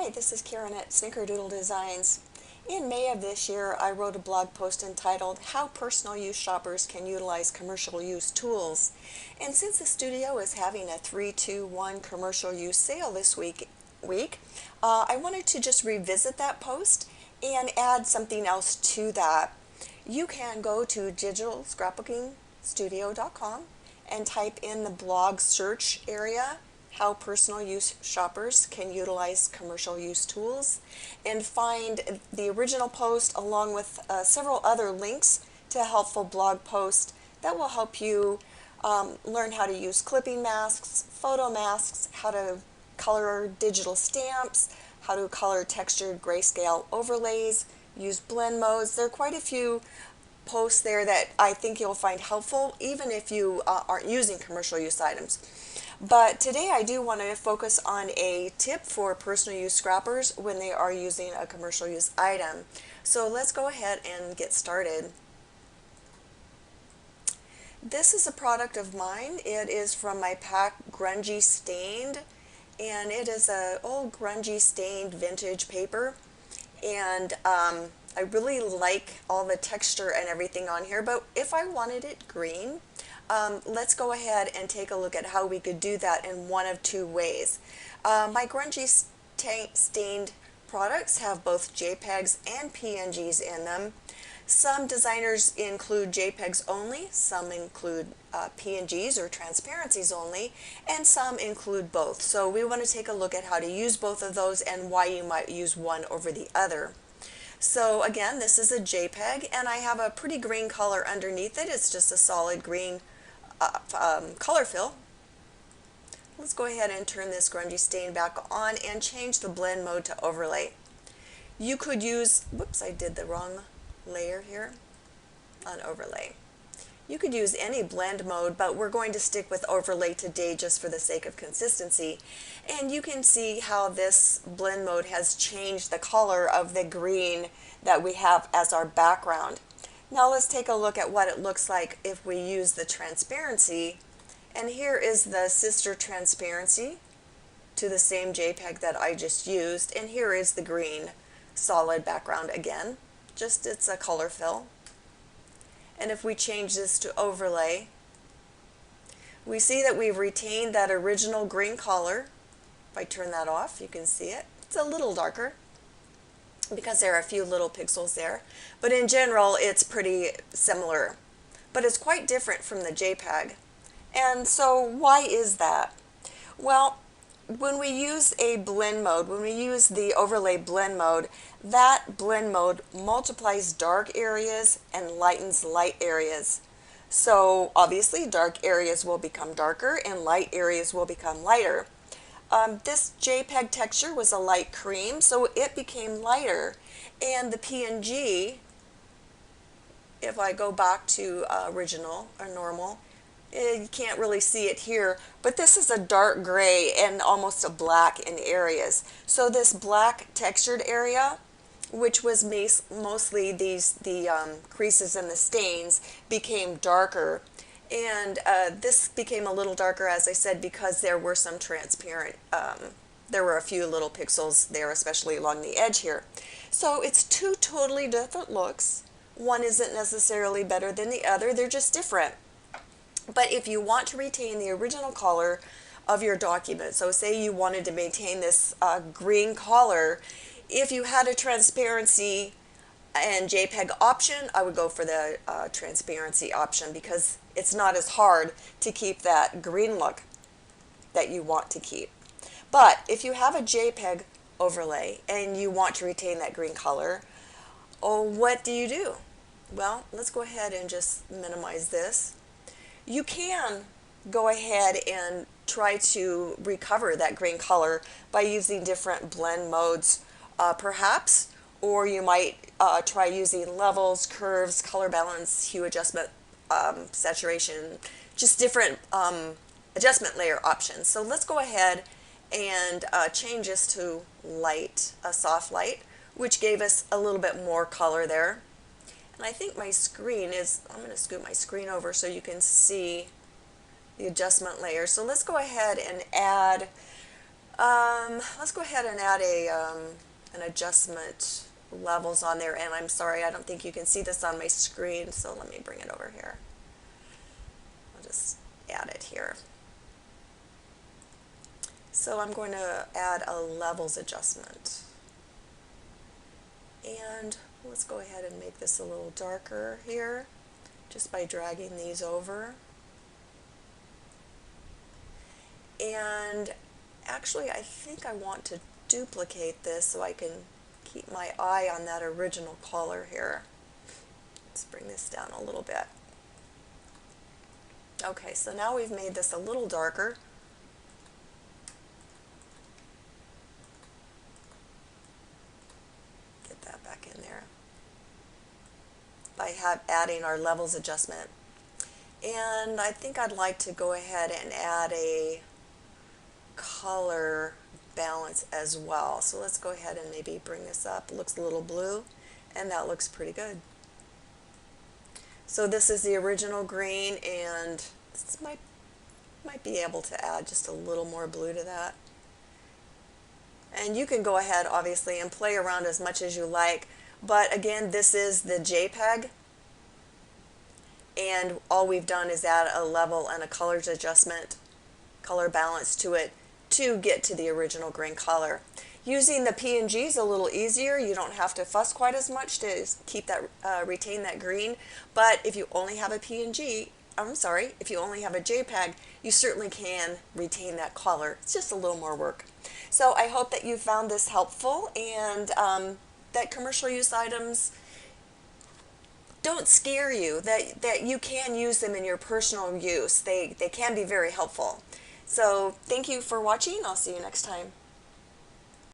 Hi, this is Karen at Snickerdoodle Designs. In May of this year, I wrote a blog post entitled How Personal Use Shoppers Can Utilize Commercial Use Tools. And since the studio is having a 3-2-1 commercial use sale this week, I wanted to just revisit that post and add something else to that. You can go to digitalscrapbookingstudio.com and type in the blog search area how personal use shoppers can utilize commercial use tools, and find the original post along with several other links to helpful blog posts that will help you learn how to use clipping masks, photo masks, how to color digital stamps, how to color textured grayscale overlays, use blend modes. There are quite a few posts there that I think you'll find helpful even if you aren't using commercial use items. But today I do want to focus on a tip for personal use scrappers when they are using a commercial use item. So let's go ahead and get started. This is a product of mine. It is from my pack Grungy Stained, and it is a old grungy stained vintage paper, and I really like all the texture and everything on here, but if I wanted it green, let's go ahead and take a look at how we could do that in one of two ways. My grungy stained products have both JPEGs and PNGs in them. Some designers include JPEGs only, some include PNGs or transparencies only, and some include both. So we want to take a look at how to use both of those and why you might use one over the other. So again, this is a JPEG, and I have a pretty green color underneath it. It's just a solid green color fill. Let's go ahead and turn this grungy stain back on and change the blend mode to overlay. You could use, whoops, I did the wrong layer here on overlay. You could use any blend mode, but we're going to stick with overlay today just for the sake of consistency. And you can see how this blend mode has changed the color of the green that we have as our background. Now let's take a look at what it looks like if we use the transparency. And here is the sister transparency to the same JPEG that I just used. And here is the green solid background again. Just it's a color fill. And if we change this to overlay, we see that we've retained that original green color. If I turn that off, you can see it. It's a little darker because there are a few little pixels there. But in general, it's pretty similar. But it's quite different from the JPEG. And so why is that? Well, when we use a blend mode, when we use the overlay blend mode, that blend mode multiplies dark areas and lightens light areas. So obviously dark areas will become darker and light areas will become lighter. This JPEG texture was a light cream, so it became lighter. And the PNG, if I go back to original or normal, you can't really see it here, but this is a dark gray and almost a black in areas. So this black textured area, which was mostly the creases and the stains, became darker. And this became a little darker, as I said, because there were some transparent, there were a few little pixels there, especially along the edge here. So it's two totally different looks. One isn't necessarily better than the other, they're just different. But if you want to retain the original color of your document, so say you wanted to maintain this green color, if you had a transparency and JPEG option, I would go for the transparency option because it's not as hard to keep that green look that you want to keep. But if you have a JPEG overlay and you want to retain that green color, what do? Well, let's go ahead and just minimize this. You can go ahead and try to recover that green color by using different blend modes, perhaps, or you might try using levels, curves, color balance, hue adjustment, saturation, just different adjustment layer options. So let's go ahead and change this to light, a soft light, which gave us a little bit more color there. And I think my screen is, I'm going to scoot my screen over so you can see the adjustment layer. So let's go ahead and add Let's go ahead and add an adjustment levels on there, and I'm sorry, I don't think you can see this on my screen, so let me bring it over here. I'll just add it here. So I'm going to add a levels adjustment. And let's go ahead and make this a little darker here, just by dragging these over. And actually, I think I want to duplicate this so I can keep my eye on that original color here. Let's bring this down a little bit. Okay, so now we've made this a little darker. Get that back in there by adding our levels adjustment. And I think I'd like to go ahead and add a color balance as well. So let's go ahead and maybe bring this up. It looks a little blue, and that looks pretty good. So this is the original green, and this might be able to add just a little more blue to that. And you can go ahead, obviously, and play around as much as you like. But again, this is the JPEG, and all we've done is add a level and a colors adjustment, color balance to it to get to the original green color. Using the PNG is a little easier. You don't have to fuss quite as much to keep that, retain that green. But if you only have a PNG, if you only have a JPEG, you certainly can retain that color. It's just a little more work. So I hope that you found this helpful, and that commercial use items don't scare you, that you can use them in your personal use. They can be very helpful. So thank you for watching. I'll see you next time.